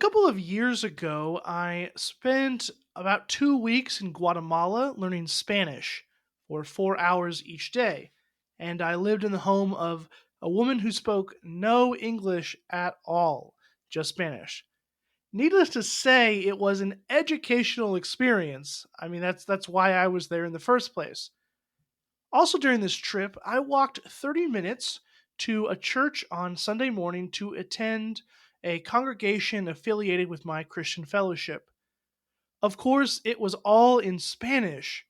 couple of years ago, I spent about 2 weeks in Guatemala learning Spanish for 4 hours each day. And I lived in the home of a woman who spoke no English at all, just Spanish. Needless to say, it was an educational experience. I mean, that's why I was there in the first place. Also, during this trip, I walked 30 minutes to a church on Sunday morning to attend a congregation affiliated with my Christian fellowship. Of course, it was all in Spanish.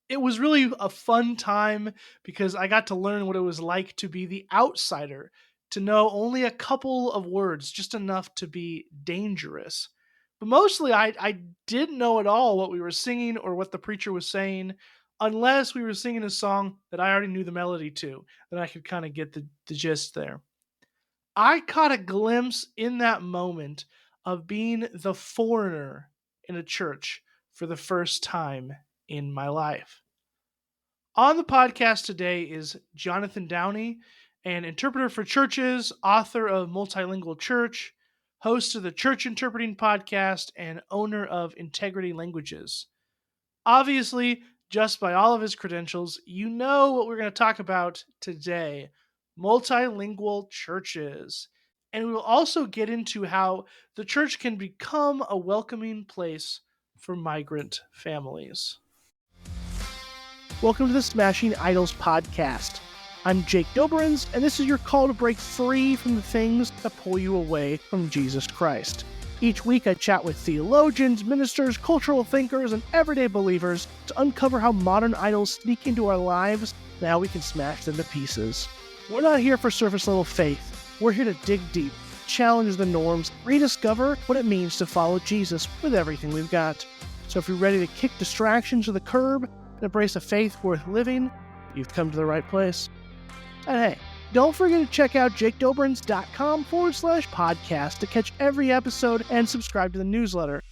It was really a fun time because I got to learn what it was like to be the outsider, to know only a couple of words, just enough to be dangerous. But mostly, I didn't know at all what we were singing or what the preacher was saying, unless we were singing a song that I already knew the melody to, then I could kind of get the gist there. I caught a glimpse in that moment of being the foreigner in a church for the first time in my life. On the podcast today is Jonathan Downie, an interpreter for churches, author of Multilingual Church, host of the Church Interpreting Podcast, and owner of Integrity Languages. Obviously, just by all of his credentials, you know what we're going to talk about today: multilingual churches. And we will also get into how the church can become a welcoming place for migrant families. Welcome to the Smashing Idols podcast. I'm Jake Doberenz, and this is your call to break free from the things that pull you away from Jesus Christ. Each week I chat with theologians, ministers, cultural thinkers, and everyday believers to uncover how modern idols sneak into our lives and how we can smash them to pieces. We're not here for surface level faith. We're here to dig deep, challenge the norms, rediscover what it means to follow Jesus with everything we've got. So if you're ready to kick distractions to the curb and embrace a faith worth living, you've come to the right place. And hey, don't forget to check out jakedoberenz.com/podcast to catch every episode and subscribe to the newsletter.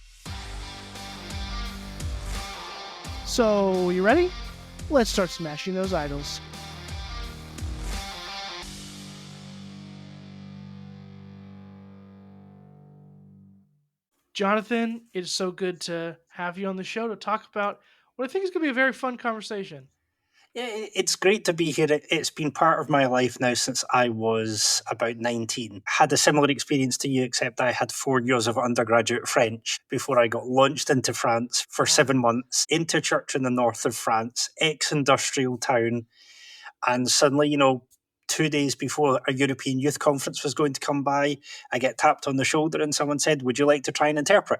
So, you ready? Let's start smashing those idols. Jonathan, it is so good to have you on the show to talk about what I think is going to be a very fun conversation. Yeah, it's great to be here. It's been part of my life now since I was about 19. Had a similar experience to you, except I had 4 years of undergraduate French before I got launched into France for 7 months, into a church in the north of France, ex-industrial town. And suddenly, 2 days before a European Youth Conference was going to come by, I get tapped on the shoulder and someone said, "Would you like to try and interpret?"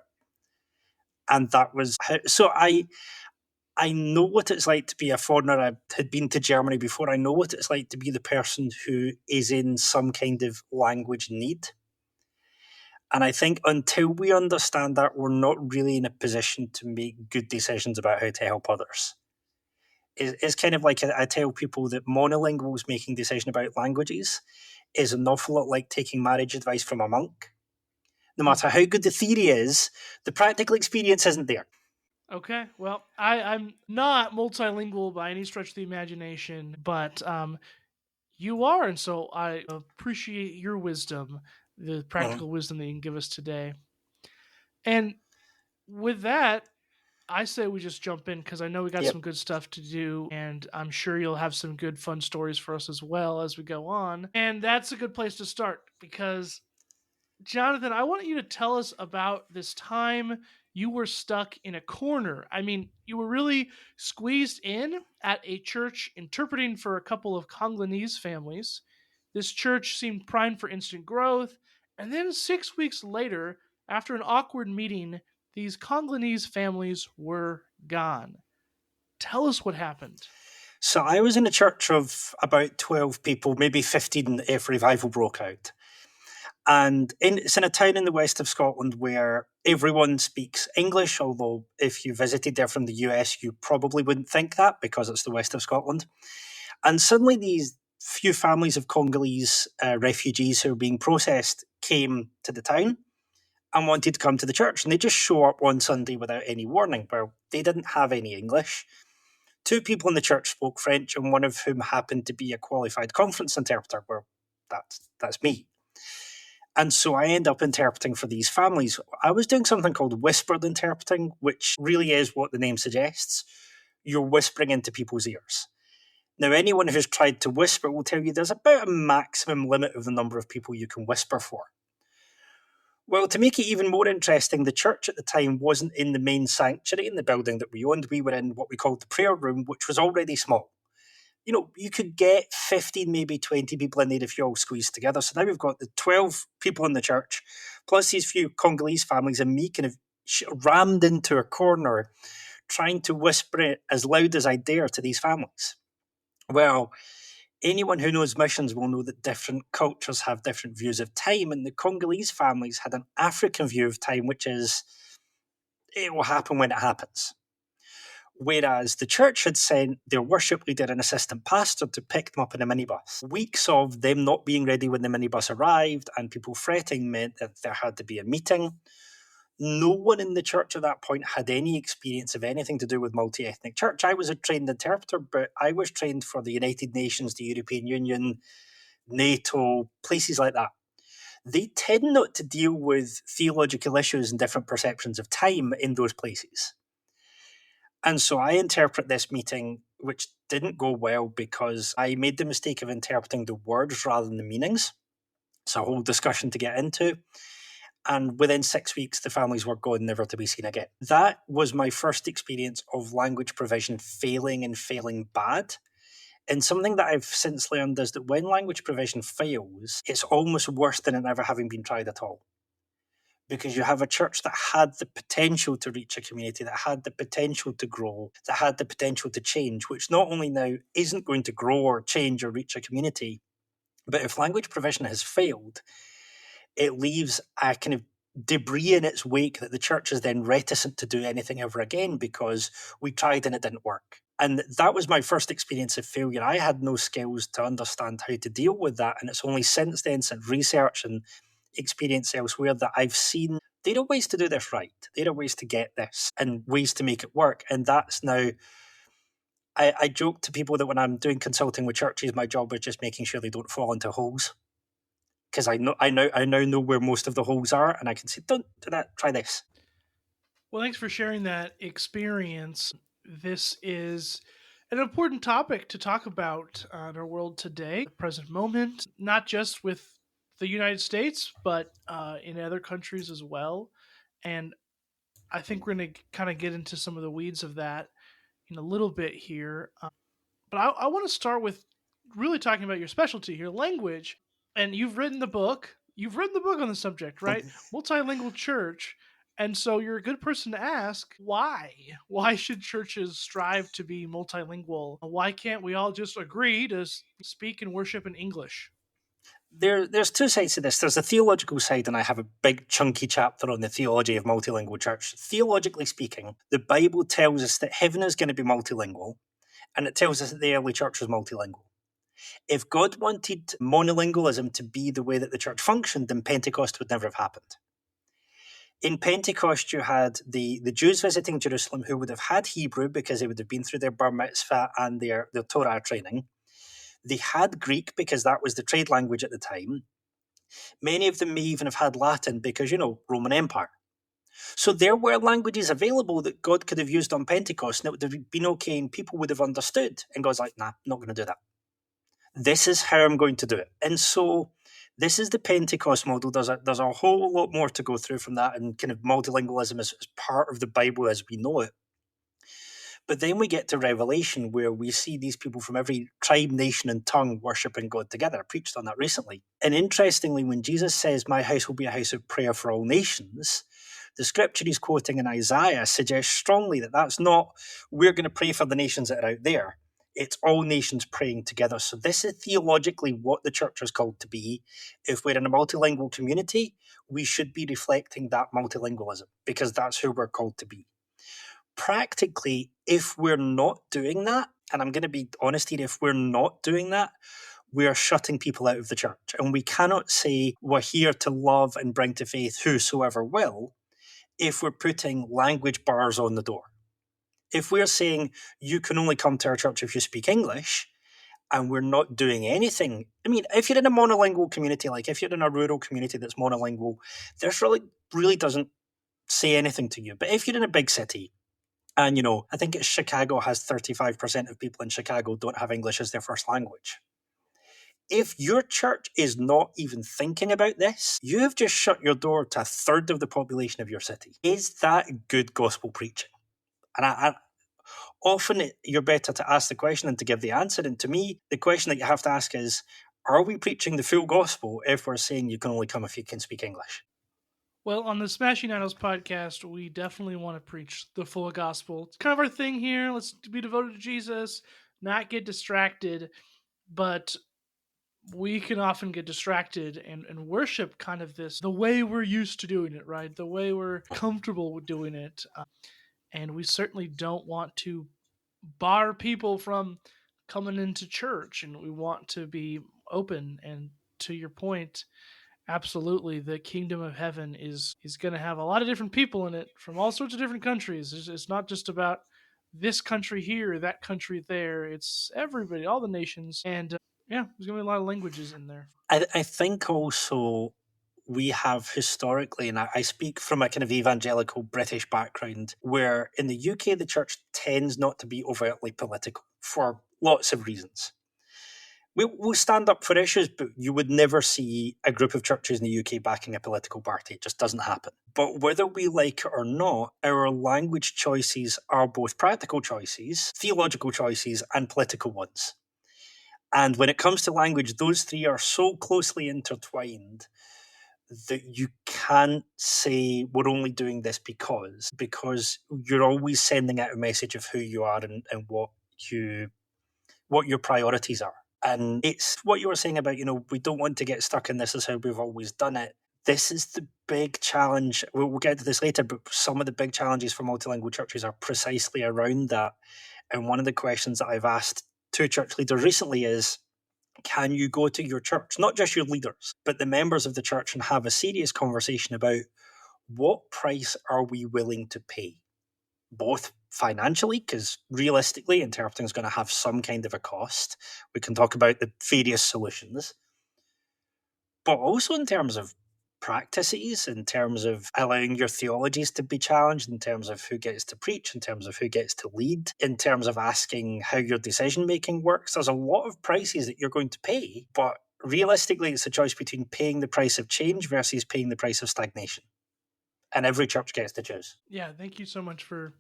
And that was how. So I know what it's like to be a foreigner. I had been to Germany before. I know what it's like to be the person who is in some kind of language need. And I think until we understand that, we're not really in a position to make good decisions about how to help others. It's kind of like I tell people that monolinguals making decisions about languages is an awful lot like taking marriage advice from a monk. No matter how good the theory is, the practical experience isn't there. Okay, well, I'm not multilingual by any stretch of the imagination, but you are, and so I appreciate your wisdom, the practical wisdom that you can give us today. And with that, I say we just jump in because I know we got some good stuff to do, and I'm sure you'll have some good fun stories for us as well as we go on. And that's a good place to start because, Jonathan, I want you to tell us about this time you were stuck in a corner. I mean, you were really squeezed in at a church interpreting for a couple of Congolese families. This church seemed primed for instant growth. And then 6 weeks later, after an awkward meeting, these Congolese families were gone. Tell us what happened. So I was in a church of about 12 people, maybe 15 if revival broke out. And it's in a town in the west of Scotland where everyone speaks English, although if you visited there from the US, you probably wouldn't think that because it's the west of Scotland. And suddenly these few families of Congolese refugees who were being processed came to the town and wanted to come to the church. And they just show up one Sunday without any warning. Well, they didn't have any English. 2 people in the church spoke French, and one of whom happened to be a qualified conference interpreter. Well, that's me. And so I end up interpreting for these families. I was doing something called whispered interpreting, which really is what the name suggests. You're whispering into people's ears. Now, anyone who's tried to whisper will tell you there's about a maximum limit of the number of people you can whisper for. Well, to make it even more interesting, the church at the time wasn't in the main sanctuary in the building that we owned. We were in what we called the prayer room, which was already small. You could get 15, maybe 20 people in there if you all squeezed together. So now we've got the 12 people in the church, plus these few Congolese families, and me kind of rammed into a corner trying to whisper it as loud as I dare to these families. Well, anyone who knows missions will know that different cultures have different views of time, and the Congolese families had an African view of time, which is it will happen when it happens. Whereas the church had sent their worship leader and assistant pastor to pick them up in a minibus. Weeks of them not being ready when the minibus arrived and people fretting meant that there had to be a meeting. No one in the church at that point had any experience of anything to do with multi-ethnic church. I was a trained interpreter, but I was trained for the United Nations, the European Union, NATO, places like that. They tend not to deal with theological issues and different perceptions of time in those places. And so I interpret this meeting, which didn't go well because I made the mistake of interpreting the words rather than the meanings. It's a whole discussion to get into. And within 6 weeks, the families were gone, never to be seen again. That was my first experience of language provision failing and failing bad. And something that I've since learned is that when language provision fails, it's almost worse than it ever having been tried at all. Because you have a church that had the potential to reach a community, that had the potential to grow, that had the potential to change, which not only now isn't going to grow or change or reach a community, but if language provision has failed, it leaves a kind of debris in its wake that the church is then reticent to do anything ever again because we tried and it didn't work. And that was my first experience of failure. I had no skills to understand how to deal with that. And it's only since then, since research and experience elsewhere, that I've seen there are ways to do this right. There are ways to get this and ways to make it work. And that's now, I joke to people that when I'm doing consulting with churches, my job is just making sure they don't fall into holes. Because I now know where most of the holes are, and I can say, don't do that, try this. Well, thanks for sharing that experience. This is an important topic to talk about in our world today, the present moment, not just with the United States, but in other countries as well. And I think we're going to kind of get into some of the weeds of that in a little bit here. But I want to start with really talking about your specialty here, language. And you've written the book. You've written the book on the subject, right? Multilingual Church. And so you're a good person to ask why. Why should churches strive to be multilingual? Why can't we all just agree to speak and worship in English? There's two sides to this. There's a theological side, and I have a big chunky chapter on the theology of multilingual church. Theologically speaking, the Bible tells us that heaven is going to be multilingual, and it tells us that the early church was multilingual. If God wanted monolingualism to be the way that the church functioned, then Pentecost would never have happened. In Pentecost, you had the Jews visiting Jerusalem who would have had Hebrew because they would have been through their bar mitzvah and their Torah training. They had Greek because that was the trade language at the time. Many of them may even have had Latin because, Roman Empire. So there were languages available that God could have used on Pentecost, and it would have been okay, and people would have understood. And God's like, nah, not going to do that. This is how I'm going to do it. And so this is the Pentecost model. There's a whole lot more to go through from that, and kind of multilingualism is part of the Bible as we know it. But then we get to Revelation, where we see these people from every tribe, nation, and tongue worshipping God together. I preached on that recently. And interestingly, when Jesus says, my house will be a house of prayer for all nations, the scripture he's quoting in Isaiah suggests strongly that that's not, we're going to pray for the nations that are out there. It's all nations praying together. So this is theologically what the church is called to be. If we're in a multilingual community, we should be reflecting that multilingualism because that's who we're called to be. Practically, if we're not doing that, and I'm going to be honest here, if we're not doing that, we are shutting people out of the church. And we cannot say we're here to love and bring to faith whosoever will if we're putting language bars on the door. If we're saying you can only come to our church if you speak English, and we're not doing anything. I mean, if you're in a monolingual community, like if you're in a rural community that's monolingual, this really doesn't say anything to you. But if you're in a big city, and I think it's Chicago has 35% of people in Chicago don't have English as their first language. If your church is not even thinking about this, you have just shut your door to a third of the population of your city. Is that good gospel preaching? And often you're better to ask the question than to give the answer. And to me, the question that you have to ask is, are we preaching the full gospel if we're saying you can only come if you can speak English? Well, on the Smashing Idols podcast, we definitely want to preach the full gospel. It's kind of our thing here. Let's be devoted to Jesus, not get distracted. But we can often get distracted and worship kind of this, the way we're used to doing it, right? The way we're comfortable with doing it. And we certainly don't want to bar people from coming into church, and we want to be open. And to your point, absolutely, the kingdom of heaven is going to have a lot of different people in it from all sorts of different countries. It's not just about this country here, that country there. It's everybody, all the nations, and yeah, there's going to be a lot of languages in there. I think also we have historically, and I speak from a kind of evangelical British background, where in the UK the church tends not to be overtly political for lots of reasons. We'll stand up for issues, but you would never see a group of churches in the UK backing a political party. It just doesn't happen. But whether we like it or not, our language choices are both practical choices, theological choices, and political ones. And when it comes to language, those three are so closely intertwined that you can't say we're only doing this because you're always sending out a message of who you are and what your priorities are. And it's what you were saying about, we don't want to get stuck in this is how we've always done it. This is the big challenge. We'll get to this later, but some of the big challenges for multilingual churches are precisely around that. And one of the questions that I've asked to church leaders recently is, can you go to your church, not just your leaders, but the members of the church, and have a serious conversation about what price are we willing to pay? Both financially, because realistically, interpreting is going to have some kind of a cost. We can talk about the various solutions, but also in terms of practices, in terms of allowing your theologies to be challenged, in terms of who gets to preach, in terms of who gets to lead, in terms of asking how your decision making works. There's a lot of prices that you're going to pay, but realistically, it's a choice between paying the price of change versus paying the price of stagnation. And every church gets to choose. Yeah, thank you so much for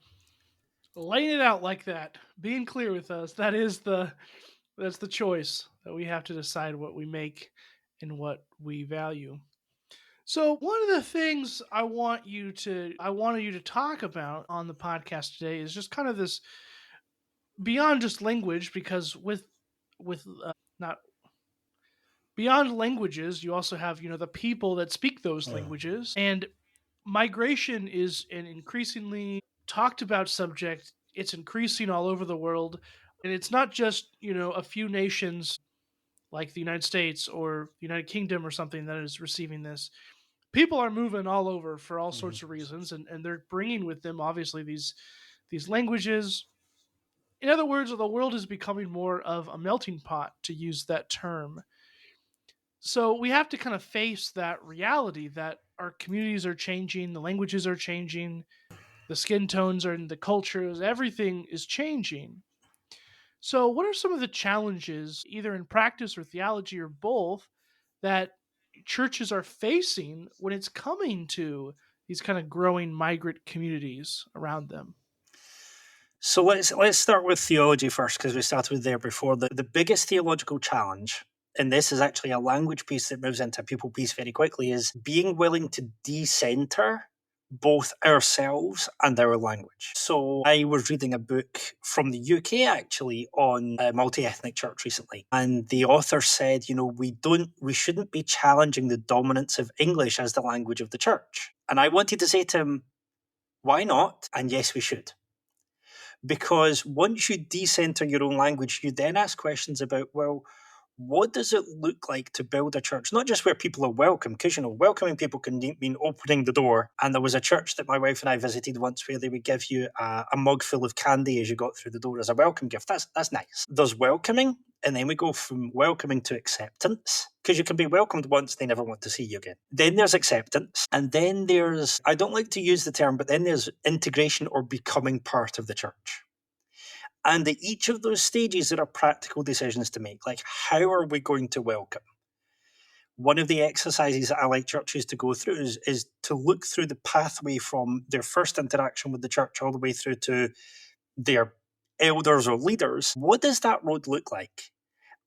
laying it out like that, being clear with us. That's the choice that we have to decide what we make and what we value. So one of the things I wanted you to talk about on the podcast today is just kind of this beyond just language, because with not beyond languages, you also have the people that speak those languages, and migration is an increasingly talked about subject. It's increasing all over the world, and it's not just a few nations like the United States or the United Kingdom or something that is receiving this. People are moving all over for all sorts of reasons, and they're bringing with them obviously these languages. In other words, the world is becoming more of a melting pot, to use that term. So we have to kind of face that reality that our communities are changing, the languages are changing, the skin tones are in the cultures, everything is changing. So what are some of the challenges, either in practice or theology or both, that churches are facing when it's coming to these kind of growing migrant communities around them? So let's start with theology first, because we started with there before. The biggest theological challenge, and this is actually a language piece that moves into a people piece very quickly, is being willing to decenter both ourselves and our language. So I was reading a book from the UK actually on a multi-ethnic church recently, and the author said, we shouldn't be challenging the dominance of English as the language of the church. And I wanted to say to him, why not? And yes, we should. Because once you decenter your own language, you then ask questions about, well, what does it look like to build a church? Not just where people are welcome, because, welcoming people can mean opening the door. And there was a church that my wife and I visited once where they would give you a mug full of candy as you got through the door as a welcome gift. That's nice. There's welcoming, And then we go from welcoming to acceptance, because you can be welcomed once, they never want to see you again. Then there's acceptance. And then there's, I don't like to use the term, but then there's integration or becoming part of the church. And at each of those stages, there are practical decisions to make. Like, how are we going to welcome? One of the exercises that I like churches to go through is to look through the pathway from their first interaction with the church all the way through to their elders or leaders. What does that road look like?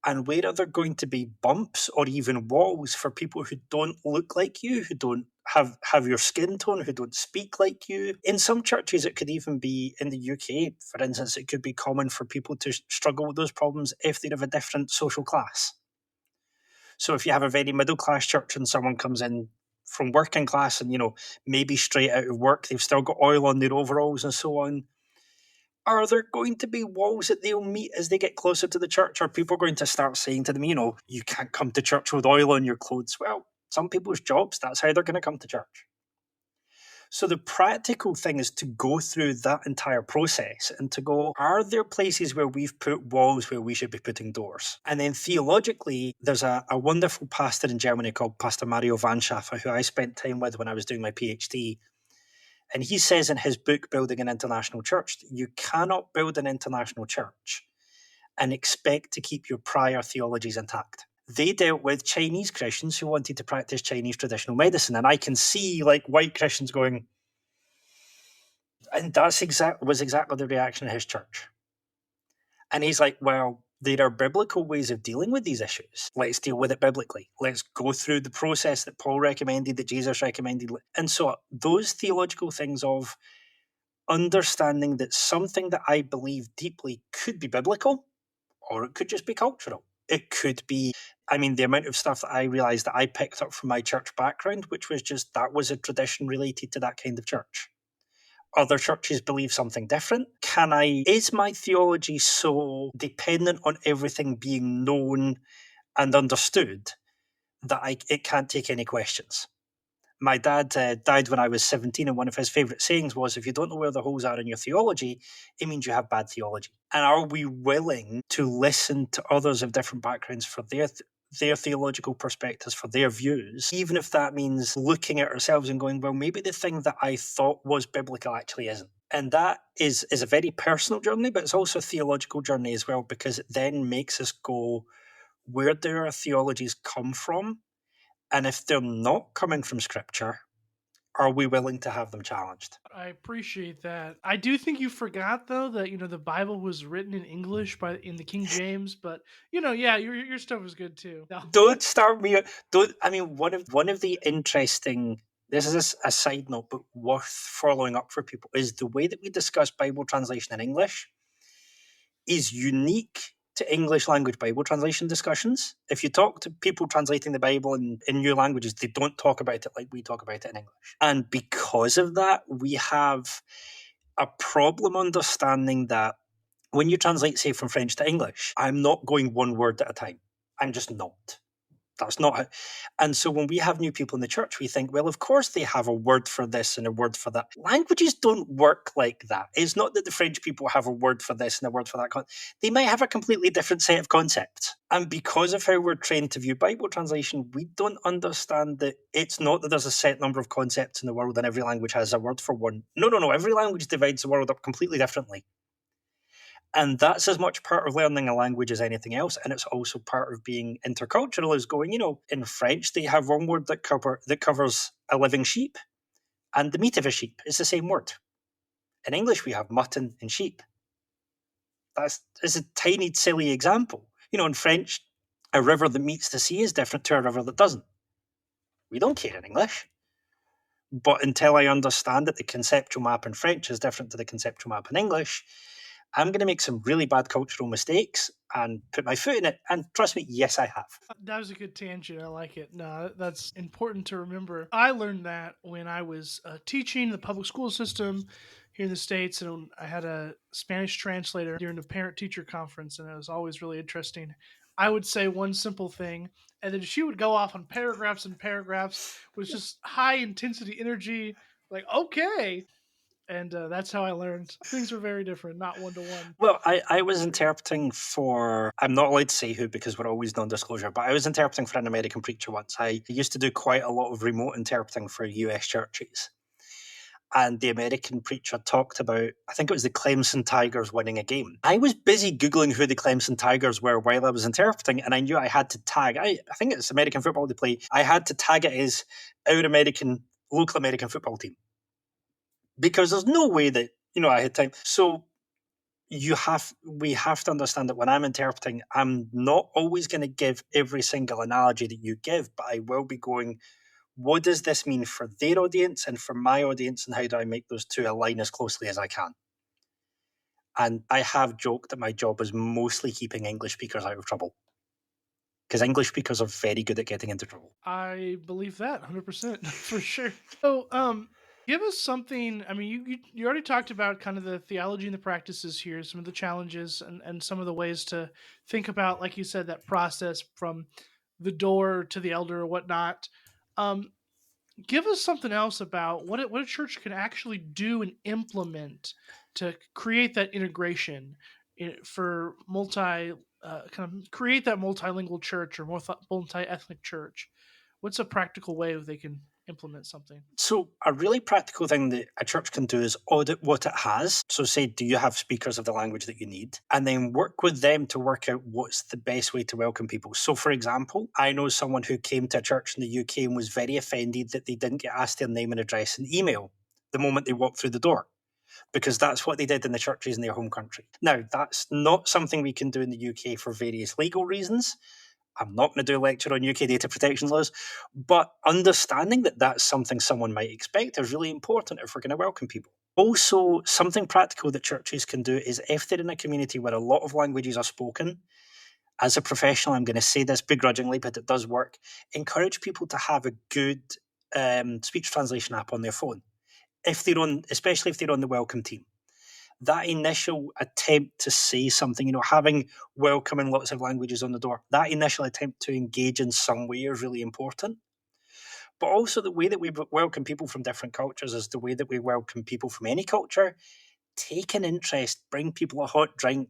And where are there going to be bumps or even walls for people who don't look like you, who don't have your skin tone, who don't speak like you? In some churches, it could even be, in the UK, for instance, it could be common for people to struggle with those problems if they're of a different social class. So if you have a very middle class church and someone comes in from working class and, maybe straight out of work, they've still got oil on their overalls and so on, are there going to be walls that they'll meet as they get closer to the church? Are people going to start saying to them, you can't come to church with oil on your clothes? Well, some people's jobs, that's how they're going to come to church. So the practical thing is to go through that entire process and to go, are there places where we've put walls where we should be putting doors? And then theologically, there's a wonderful pastor in Germany called Pastor Mario Van Schaffer, who I spent time with when I was doing my PhD. And he says in his book, Building an International Church, you cannot build an international church and expect to keep your prior theologies intact. They dealt with Chinese Christians who wanted to practice Chinese traditional medicine. And I can see white Christians going, and was exactly the reaction of his church. And he's like, well, there are biblical ways of dealing with these issues. Let's deal with it biblically. Let's go through the process that Paul recommended, that Jesus recommended. And so those theological things of understanding that something that I believe deeply could be biblical, or it could just be cultural. It could be, the amount of stuff that I realized that I picked up from my church background, which was just, that was a tradition related to that kind of church. Other churches believe something different. Is my theology so dependent on everything being known and understood that it can't take any questions? My dad died when I was 17, and one of his favourite sayings was, if you don't know where the holes are in your theology, it means you have bad theology. And are we willing to listen to others of different backgrounds for their theological perspectives, for their views, even if that means looking at ourselves and going, well, maybe the thing that I thought was biblical actually isn't. And that is a very personal journey, but it's also a theological journey as well, because it then makes us go, where do our theologies come from? And if they're not coming from Scripture, are we willing to have them challenged? I appreciate that. I do think you forgot though that the Bible was written in English in the King James, but yeah, your stuff is good too. No. Don't start me. Don't. One of the interesting. This is a side note, but worth following up for people, is the way that we discuss Bible translation in English is unique to English language Bible translation discussions. If you talk to people translating the Bible in new languages, they don't talk about it like we talk about it in English. And because of that, we have a problem understanding that when you translate, say, from French to English, I'm not going one word at a time. I'm just not. That's not how. And so when we have new people in the church, we think, well, of course they have a word for this and a word for that. Languages don't work like that. It's not that the French people have a word for this and a word for that. They might have a completely different set of concepts. And because of how we're trained to view Bible translation, we don't understand that it's not that there's a set number of concepts in the world and every language has a word for one. No. Every language divides the world up completely differently. And that's as much part of learning a language as anything else. And it's also part of being intercultural, is going, in French, they have one word that covers a living sheep and the meat of a sheep. It's the same word. In English, we have mutton and sheep. It's a tiny, silly example. In French, a river that meets the sea is different to a river that doesn't. We don't care in English. But until I understand that the conceptual map in French is different to the conceptual map in English, I'm going to make some really bad cultural mistakes and put my foot in it. And trust me, yes, I have. That was a good tangent. I like it. No, that's important to remember. I learned that when I was teaching the public school system here in the States, and I had a Spanish translator during the parent-teacher conference, and it was always really interesting. I would say one simple thing, and then she would go off on paragraphs and paragraphs with just high intensity energy, like, okay. and that's how I learned. Things were very different, not one to one. Well, I was interpreting for, I'm not allowed to say who because we're always non disclosure, but I was interpreting for an American preacher once. I used to do quite a lot of remote interpreting for US churches. And the American preacher talked about, I think it was the Clemson Tigers winning a game. I was busy Googling who the Clemson Tigers were while I was interpreting, and I knew I had to tag, I think it's American football they play, I had to tag it as our local American football team. Because there's no way that, I had time. So we have to understand that when I'm interpreting, I'm not always going to give every single analogy that you give, but I will be going, what does this mean for their audience and for my audience, and how do I make those two align as closely as I can? And I have joked that my job is mostly keeping English speakers out of trouble, because English speakers are very good at getting into trouble. I believe that 100% for sure. So, give us something. I mean, you already talked about kind of the theology and the practices here, some of the challenges and some of the ways to think about, like you said, that process from the door to the elder or whatnot. Um, Give us something else about what a church can actually do and implement to create that integration for kind of create that multilingual church or multi-ethnic church. What's a practical way they can implement something? So, a really practical thing that a church can do is audit what it has. So, say, do you have speakers of the language that you need? And then work with them to work out what's the best way to welcome people. So, for example, I know someone who came to a church in the UK and was very offended that they didn't get asked their name and address and email the moment they walked through the door, because that's what they did in the churches in their home country. Now, that's not something we can do in the UK for various legal reasons. I'm not going to do a lecture on UK data protection laws, but understanding that that's something someone might expect is really important if we're going to welcome people. Also, something practical that churches can do is if they're in a community where a lot of languages are spoken, as a professional, I'm going to say this begrudgingly, but it does work, encourage people to have a good speech translation app on their phone, especially if they're on the welcome team. That initial attempt to say something, having welcome in lots of languages on the door, that initial attempt to engage in some way is really important. But also, the way that we welcome people from different cultures is the way that we welcome people from any culture. Take an interest, bring people a hot drink,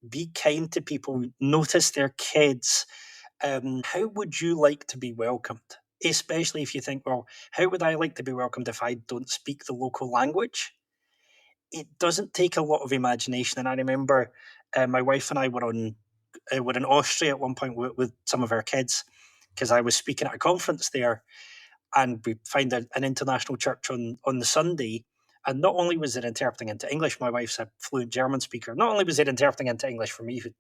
be kind to people, notice their kids. How would you like to be welcomed? Especially if you think, well, how would I like to be welcomed if I don't speak the local language? It doesn't take a lot of imagination. And I remember my wife and I were in Austria at one point with some of our kids, because I was speaking at a conference there, and we find an international church on the Sunday. And not only was it interpreting into English, my wife's a fluent German speaker. Not only was it interpreting into English for me, who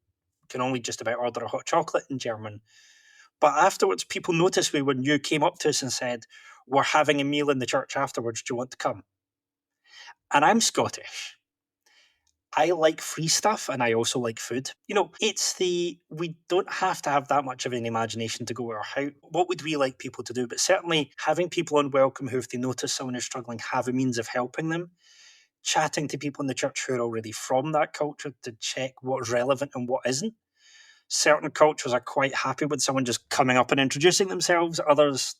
can only just about order a hot chocolate in German, but afterwards, people noticed me when you came up to us and said, "We're having a meal in the church afterwards. Do you want to come?" And I'm Scottish. I like free stuff and I also like food. We don't have to have that much of an imagination to go, or what would we like people to do? But certainly having people on welcome who, if they notice someone is struggling, have a means of helping them. Chatting to people in the church who are already from that culture to check what's relevant and what isn't. Certain cultures are quite happy with someone just coming up and introducing themselves. Others,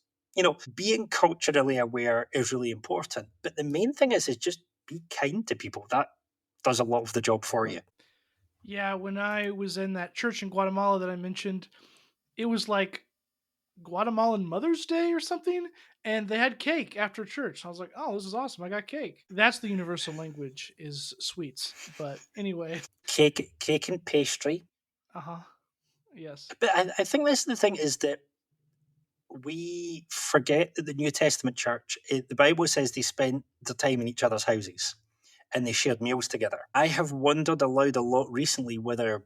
being culturally aware is really important. But the main thing is just be kind to people. That does a lot of the job for you. Yeah, when I was in that church in Guatemala that I mentioned, it was like Guatemalan Mother's Day or something, and they had cake after church. I was like, "Oh, this is awesome! I got cake." That's the universal language is sweets. But anyway, Cake and pastry. uh-huh. Yes. But I think this is the thing, is that we forget that the New Testament church, the Bible says they spent the time in each other's houses and they shared meals together. I have wondered aloud a lot recently whether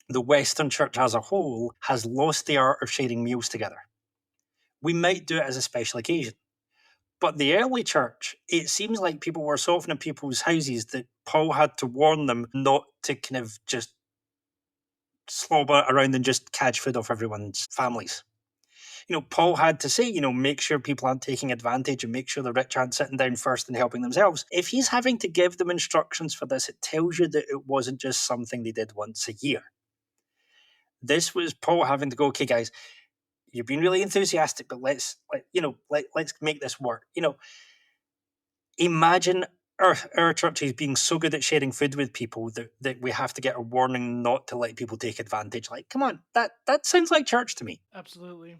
the Western church as a whole has lost the art of sharing meals together. We might do it as a special occasion. But the early church, it seems like people were so often in people's houses that Paul had to warn them not to kind of just slobber around and just catch food off everyone's families. Paul had to say, make sure people aren't taking advantage and make sure the rich aren't sitting down first and helping themselves. If he's having to give them instructions for this, it tells you that it wasn't just something they did once a year. This was Paul having to go, okay, guys, you've been really enthusiastic, but let's make this work. Imagine our churches being so good at sharing food with people that we have to get a warning not to let people take advantage. Like, come on, that sounds like church to me. Absolutely.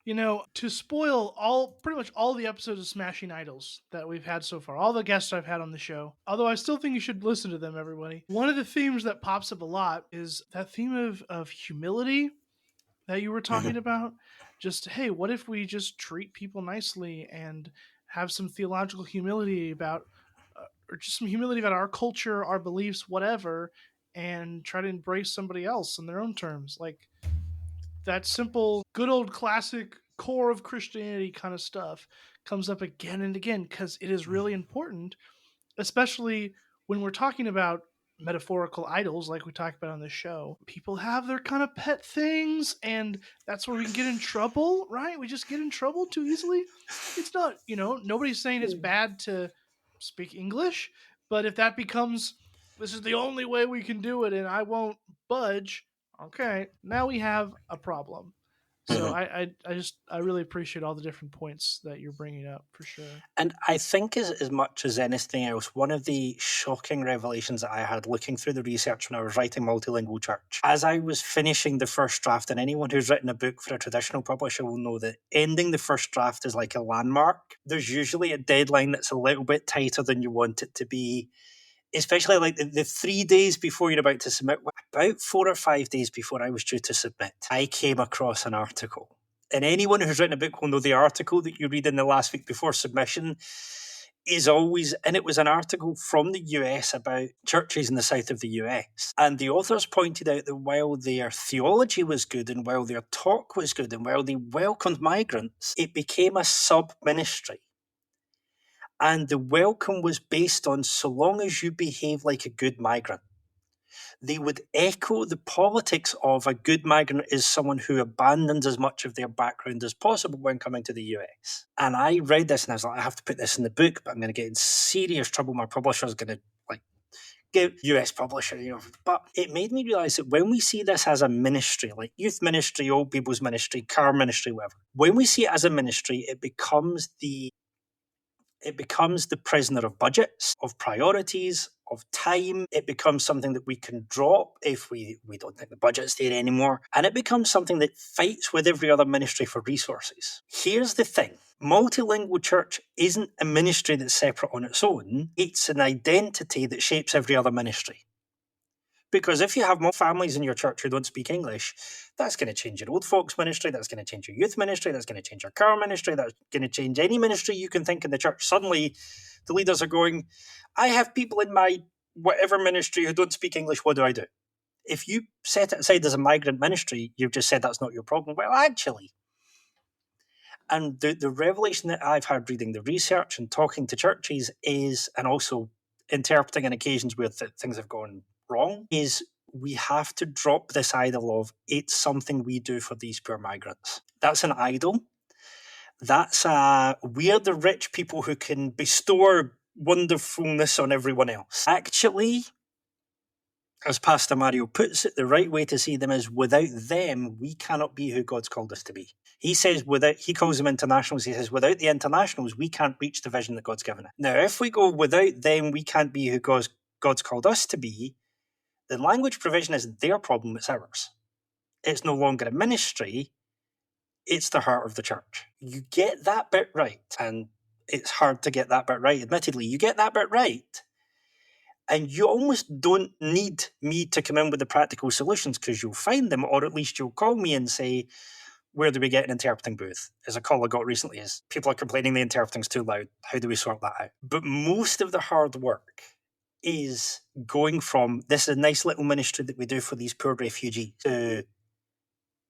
You know, to spoil all pretty much all the episodes of Smashing Idols that we've had so far, all the guests I've had on the show, although I still think you should listen to them, everybody. One of the themes that pops up a lot is that theme of humility that you were talking Mhm. about. Just, hey, what if we just treat people nicely and have some theological humility about, or just some humility about our culture, our beliefs, whatever, and try to embrace somebody else in their own terms? Like, that simple, good old classic core of Christianity kind of stuff comes up again and again because it is really important, especially when we're talking about metaphorical idols like we talk about on this show. People have their kind of pet things, and that's where we can get in trouble, right? We just get in trouble too easily. It's not, nobody's saying it's bad to speak English, but if that becomes, this is the only way we can do it and I won't budge, okay, now we have a problem. So Mhm. I really appreciate all the different points that you're bringing up for sure. And I think, as much as anything else, one of the shocking revelations that I had looking through the research when I was writing Multilingual Church, as I was finishing the first draft, and anyone who's written a book for a traditional publisher will know that ending the first draft is like a landmark. There's usually a deadline that's a little bit tighter than you want it to be, especially like the 3 days before you're about to submit. About 4 or 5 days before I was due to submit, I came across an article. And anyone who's written a book will know the article that you read in the last week before submission is always, and it was an article from the US about churches in the south of the US. And the authors pointed out that while their theology was good and while their talk was good and while they welcomed migrants, it became a sub ministry. And the welcome was based on so long as you behave like a good migrant. They would echo the politics of a good migrant is someone who abandons as much of their background as possible when coming to the US. And I read this and I was like, I have to put this in the book, but I'm going to get in serious trouble. My publisher is going to like give US publisher, But it made me realize that when we see this as a ministry, like youth ministry, old people's ministry, car ministry, whatever, when we see it as a ministry, it becomes the prisoner of budgets, of priorities, of time. It becomes something that we can drop if we don't think the budget's there anymore. And it becomes something that fights with every other ministry for resources. Here's the thing. Multilingual church isn't a ministry that's separate on its own. It's an identity that shapes every other ministry. Because if you have more families in your church who don't speak English, that's going to change your old folks ministry, that's going to change your youth ministry, that's going to change your car ministry, that's going to change any ministry you can think in the church. Suddenly, the leaders are going, I have people in my whatever ministry who don't speak English, what do I do? If you set it aside as a migrant ministry, you've just said that's not your problem. Well, actually, and the revelation that I've had reading the research and talking to churches is, and also interpreting on occasions where things have gone wrong, is we have to drop this idol of it's something we do for these poor migrants. That's an idol. That's we're the rich people who can bestow wonderfulness on everyone else. Actually, as Pastor Mario puts it, the right way to see them is without them, we cannot be who God's called us to be. He says he calls them internationals. He says, without the internationals, we can't reach the vision that God's given us. Now, if we go without them, we can't be who God's called us to be, then language provision isn't their problem, it's ours. It's no longer a ministry, it's the heart of the church. You get that bit right, and it's hard to get that bit right, admittedly. You get that bit right, and you almost don't need me to come in with the practical solutions because you'll find them, or at least you'll call me and say, where do we get an interpreting booth? As a call I got recently is people are complaining the interpreting's too loud. How do we sort that out? But most of the hard work is going from this is a nice little ministry that we do for these poor refugees to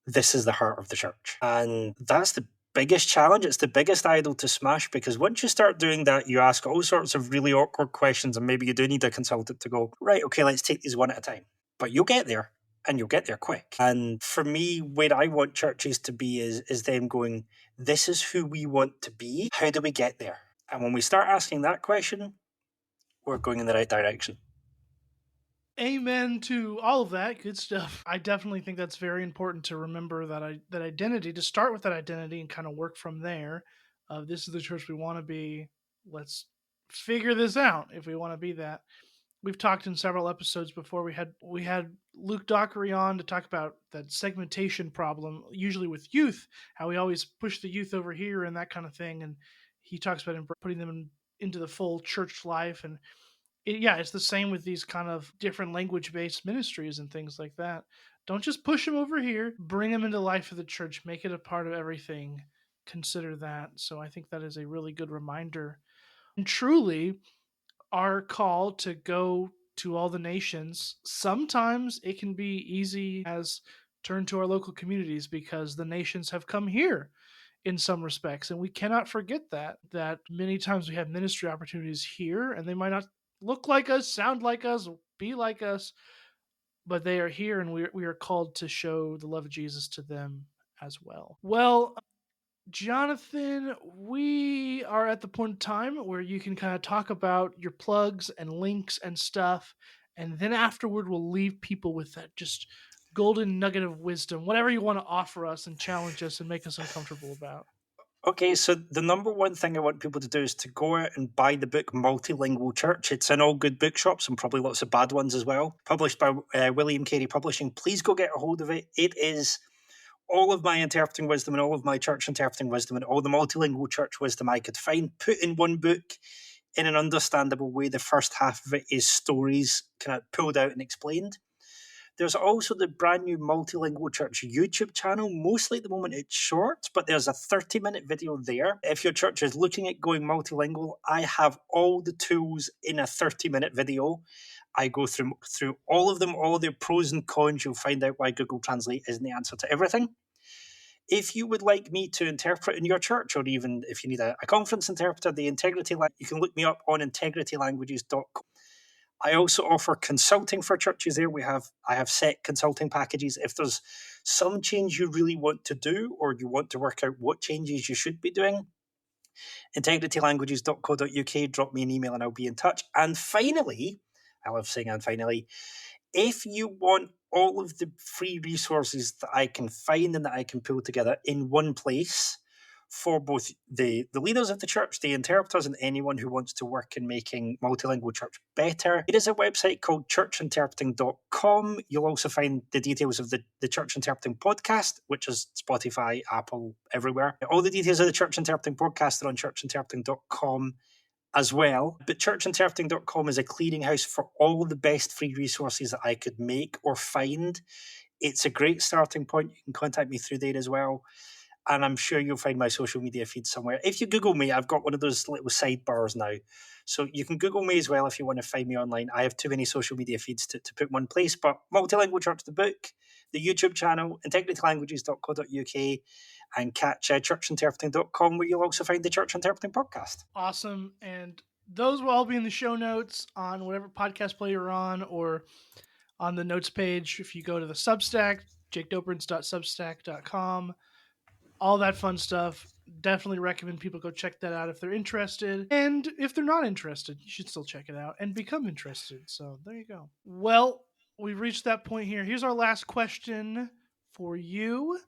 this is the heart of the church. And that's the biggest challenge. It's the biggest idol to smash because once you start doing that, you ask all sorts of really awkward questions, and maybe you do need a consultant to go, right, okay, let's take these one at a time. But you'll get there. And you'll get there quick. And for me, where I want churches to be is them going, this is who we want to be. How do we get there? And when we start asking that question, we're going in the right direction. Amen to all of that good stuff. I definitely think that's very important to remember that identity, to start with that identity and kind of work from there. This is the church we want to be. Let's figure this out if we want to be that. We've talked in several episodes before. We had Luke Dockery on to talk about that segmentation problem, usually with youth, how we always push the youth over here and that kind of thing. And he talks about putting them into the full church life. And yeah, it's the same with these kind of different language based ministries and things like that. Don't just push them over here, bring them into the life of the church, make it a part of everything. Consider that. So I think that is a really good reminder. And truly, our call to go to all the nations, sometimes it can be easy as turn to our local communities because the nations have come here in some respects, and we cannot forget that many times we have ministry opportunities here and they might not look like us, sound like us, be like us, but they are here, and we are called to show the love of Jesus to them as well. Well, Jonathan, we are at the point in time where you can kind of talk about your plugs and links and stuff. And then afterward, we'll leave people with that just golden nugget of wisdom, whatever you want to offer us and challenge us and make us uncomfortable about. Okay, so the number one thing I want people to do is to go out and buy the book Multilingual Church. It's in all good bookshops and probably lots of bad ones as well. Published by William Carey Publishing. Please go get a hold of it. It is all of my interpreting wisdom and all of my church interpreting wisdom and all the multilingual church wisdom I could find put in one book in an understandable way. The first half of it is stories kind of pulled out and explained. There's also the brand new Multilingual Church YouTube channel. Mostly at the moment it's short, but there's a 30-minute video there. If your church is looking at going multilingual, I have all the tools in a 30-minute video. I go through all of them, all their pros and cons. You'll find out why Google Translate isn't the answer to everything. If you would like me to interpret in your church, or even if you need a conference interpreter, the Integrity Language, you can look me up on integritylanguages.com. I also offer consulting for churches there. I have set consulting packages. If there's some change you really want to do, or you want to work out what changes you should be doing, integritylanguages.co.uk, drop me an email and I'll be in touch. And finally, I love saying and finally, if you want all of the free resources that I can find and that I can pull together in one place for both the leaders of the church, the interpreters, and anyone who wants to work in making multilingual church better, it is a website called churchinterpreting.com. You'll also find the details of the Church Interpreting podcast, which is Spotify, Apple, everywhere. All the details of the Church Interpreting podcast are on churchinterpreting.com as well. But churchinterpreting.com is a clearinghouse for all the best free resources that I could make or find. It's a great starting point. You can contact me through there as well. And I'm sure you'll find my social media feed somewhere. If you Google me, I've got one of those little sidebars now. So you can Google me as well if you want to find me online. I have too many social media feeds to put in one place. But Multilingual Church, the book, the YouTube channel, integritylanguages.co.uk, and catch churchinterpreting.com, where you'll also find the Church Interpreting podcast. Awesome. And those will all be in the show notes on whatever podcast player you're on, or on the notes page if you go to the Substack, jakedoberenz.substack.com. All that fun stuff. Definitely recommend people go check that out if they're interested. And if they're not interested, you should still check it out and become interested. So there you go. Well, we've reached that point here. Here's our last question for you.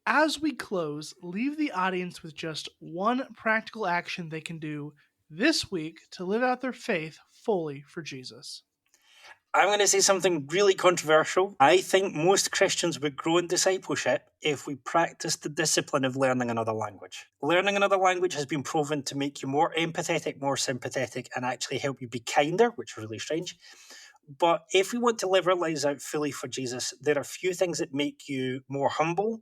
As we close, leave the audience with just one practical action they can do this week to live out their faith fully for Jesus. I'm going to say something really controversial. I think most Christians would grow in discipleship if we practiced the discipline of learning another language. Learning another language has been proven to make you more empathetic, more sympathetic, and actually help you be kinder, which is really strange. But if we want to live our lives out fully for Jesus, there are few things that make you more humble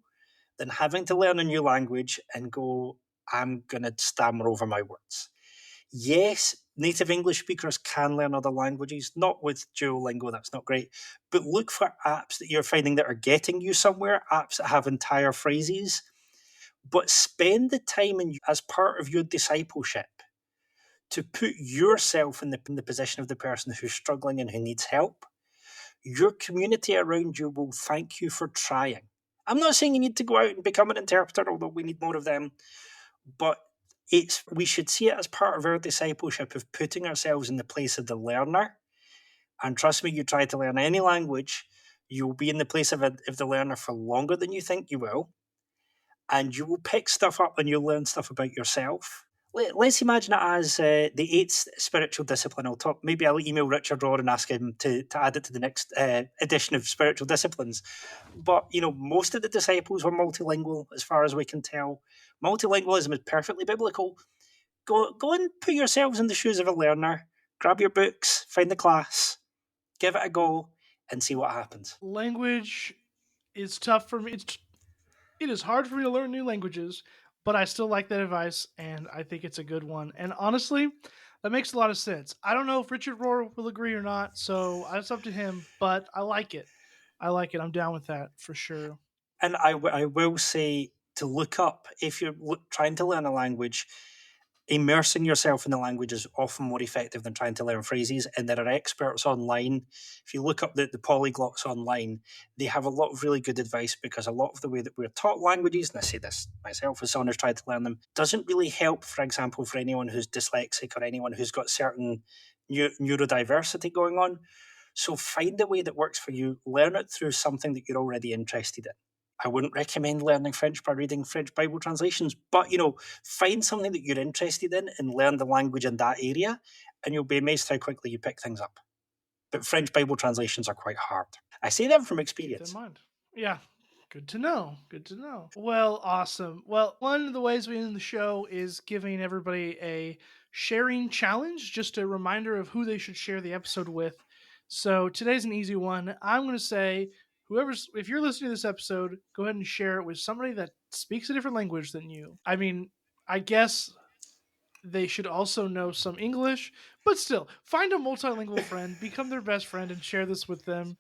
than having to learn a new language and go, I'm going to stammer over my words. Yes, native English speakers can learn other languages, not with Duolingo, that's not great. But look for apps that you're finding that are getting you somewhere, apps that have entire phrases. But spend the time as part of your discipleship to put yourself in the position of the person who's struggling and who needs help. Your community around you will thank you for trying. I'm not saying you need to go out and become an interpreter, although we need more of them, but we should see it as part of our discipleship of putting ourselves in the place of the learner. And trust me, you try to learn any language, you'll be in the place of the learner for longer than you think you will. And you will pick stuff up and you'll learn stuff about yourself. Let's imagine it as the eighth spiritual discipline. Maybe I'll email Richard Rohr and ask him to add it to the next edition of spiritual disciplines. But most of the disciples were multilingual, as far as we can tell. Multilingualism is perfectly biblical. Go and put yourselves in the shoes of a learner. Grab your books, find the class, give it a go, and see what happens. Language is tough for me. It is hard for me to learn new languages, but I still like that advice, and I think it's a good one. And honestly, that makes a lot of sense. I don't know if Richard Rohr will agree or not, so it's up to him. But I like it. I like it. I'm down with that for sure. And I will say to look up if you're trying to learn a language. Immersing yourself in the language is often more effective than trying to learn phrases. And there are experts online. If you look up the polyglots online, they have a lot of really good advice, because a lot of the way that we're taught languages, and I say this myself as someone who's tried to learn them, doesn't really help, for example, for anyone who's dyslexic or anyone who's got certain neurodiversity going on. So find a way that works for you. Learn it through something that you're already interested in. I wouldn't recommend learning French by reading French Bible translations, but find something that you're interested in and learn the language in that area, and you'll be amazed how quickly you pick things up. But French Bible translations are quite hard. I say that from Keep that in experience. mind. Yeah. Good to know. Good to know. Well, awesome. Well, one of the ways we end the show is giving everybody a sharing challenge, just a reminder of who they should share the episode with. So today's an easy one. I'm going to say, if you're listening to this episode, go ahead and share it with somebody that speaks a different language than you. I mean, I guess they should also know some English, but still, find a multilingual friend, become their best friend, and share this with them.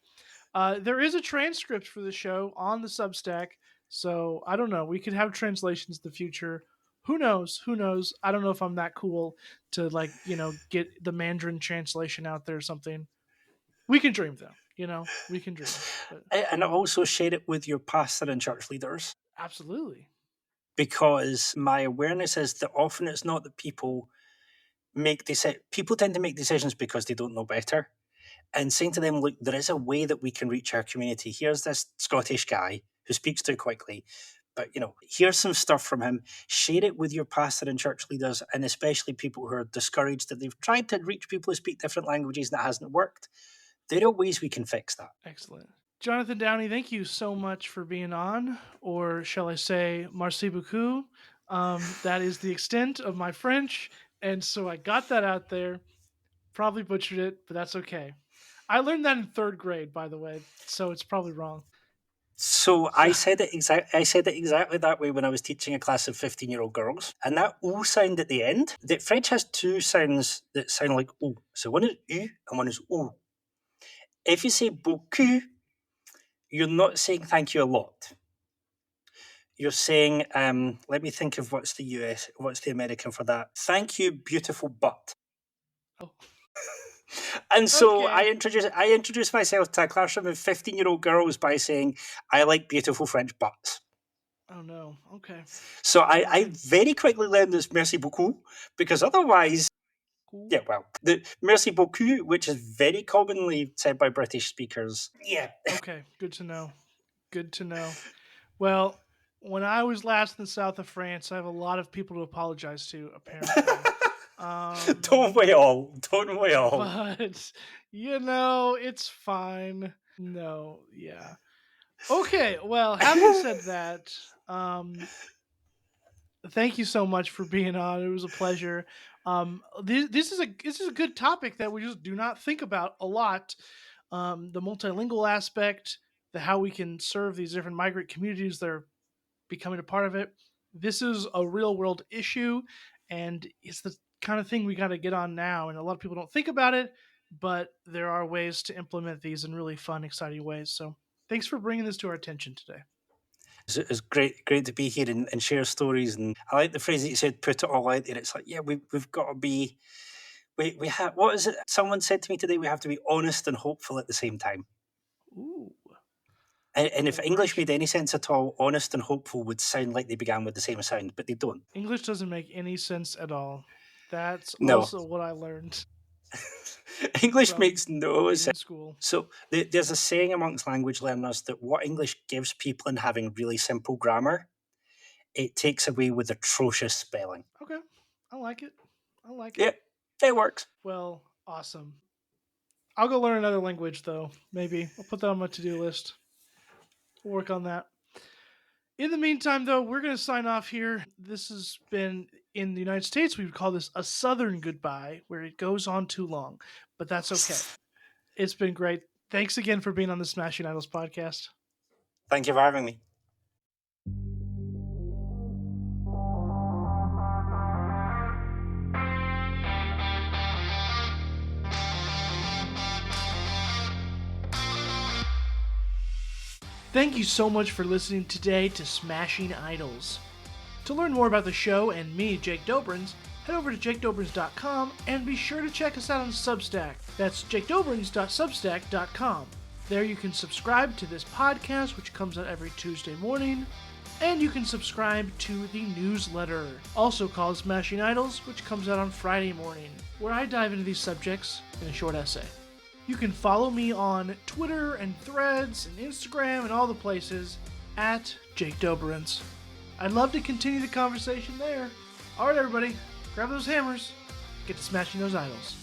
There is a transcript for the show on the Substack, so I don't know. We could have translations in the future. Who knows? Who knows? I don't know if I'm that cool to get the Mandarin translation out there or something. We can dream though. We can dream. But And also share it with your pastor and church leaders, absolutely. because my awareness is that often it's not that people tend to make decisions because they don't know better. And saying to them, look, there is a way that we can reach our community. Here's this Scottish guy who speaks too quickly, but here's some stuff from him. Share it with your pastor and church leaders, and especially people who are discouraged that they've tried to reach people who speak different languages and that hasn't worked. There are ways we can fix that. Excellent. Jonathan Downie, thank you so much for being on, or shall I say, merci beaucoup. That is the extent of my French, and so I got that out there. Probably butchered it, but that's okay. I learned that in third grade, by the way, so it's probably wrong. So So, I said it exactly that way when I was teaching a class of 15-year-old girls, and that O sound at the end. That French has two sounds that sound like O. So one is U and one is O. If you say beaucoup, you're not saying thank you a lot. You're saying, let me think of what's the American for that. Thank you, beautiful butt. oh, And so okay. I introduced myself to a classroom of 15-year-old girls by saying, I like beautiful French butts. Oh no. Okay. So All I right. very quickly learned this merci beaucoup, because otherwise, Cool. yeah, well, the merci beaucoup, which is very commonly said by British speakers. Yeah. Okay. Good to know. Good to know. Well, when I was last in the south of France, I have a lot of people to apologize to, apparently. Don't Um, we all? Don't we all? but it's fine. No, yeah. Okay, well, having said that, thank you so much for being on. It was a pleasure. This is a good topic that we just do not think about a lot. The multilingual aspect, the how we can serve these different migrant communities that are becoming a part of it. This is a real world issue, and it's the kind of thing we got to get on now. And a lot of people don't think about it, but there are ways to implement these in really fun, exciting ways. So thanks for bringing this to our attention today. It's great to be here and share stories. And I like the phrase that you said, put it all out there. It's like, yeah, we've got to be, we have, what is it? Someone said to me today, we have to be honest and hopeful at the same time. Ooh, And if well, English made any sense at all, honest and hopeful would sound like they began with the same sound, but they don't. English doesn't make any sense at all. That's No. also what I learned English from makes no being sense. in school. So there's a saying amongst language learners that what English gives people in having really simple grammar, it takes away with atrocious spelling. Okay, I like it. I like Yeah, it. it works. Well, awesome. I'll go learn another language, though. Maybe. I'll put that on my to-do list. We'll work on that. In the meantime, though, we're going to sign off here. This has been, in the United States, we would call this a Southern goodbye, where it goes on too long. But that's okay. It's been great. Thanks again for being on the Smashing Idols podcast. Thank you for having me. Thank you so much for listening today to Smashing Idols. To learn more about the show and me, Jake Doberenz, head over to jakedoberenz.com and be sure to check us out on Substack. That's jakedoberenz.substack.com. There you can subscribe to this podcast, which comes out every Tuesday morning, and you can subscribe to the newsletter, also called Smashing Idols, which comes out on Friday morning, where I dive into these subjects in a short essay. You can follow me on Twitter and Threads and Instagram and all the places at Jake Doberenz. I'd love to continue the conversation there. All right, everybody, grab those hammers, get to smashing those idols.